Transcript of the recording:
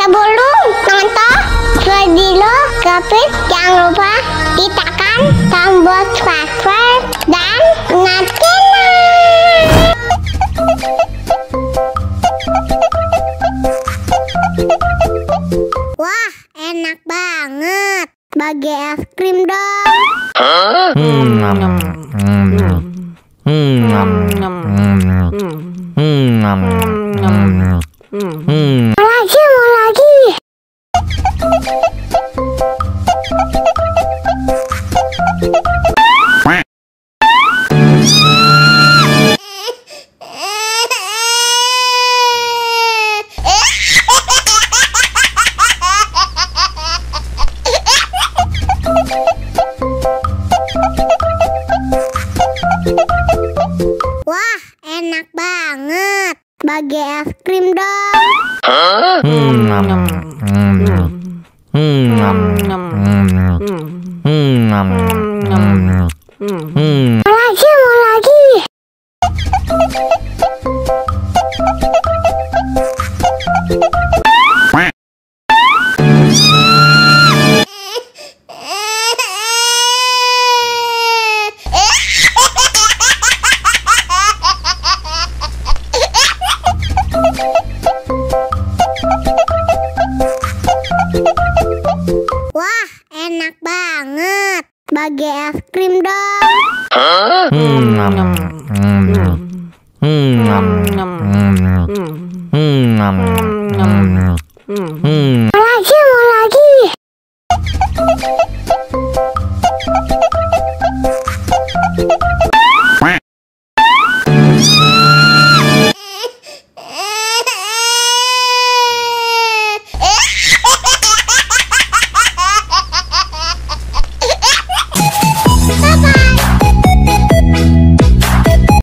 Sebelum nonton video Kepit, jangan lupa tekan tombol subscribe dan nyalakan. Wah, enak banget. Bagi es krim dong. Mau lagi. Wah, enak banget. Bagi es krim dong. Mau lagi. Wah, enak banget. Bagi es krim dong.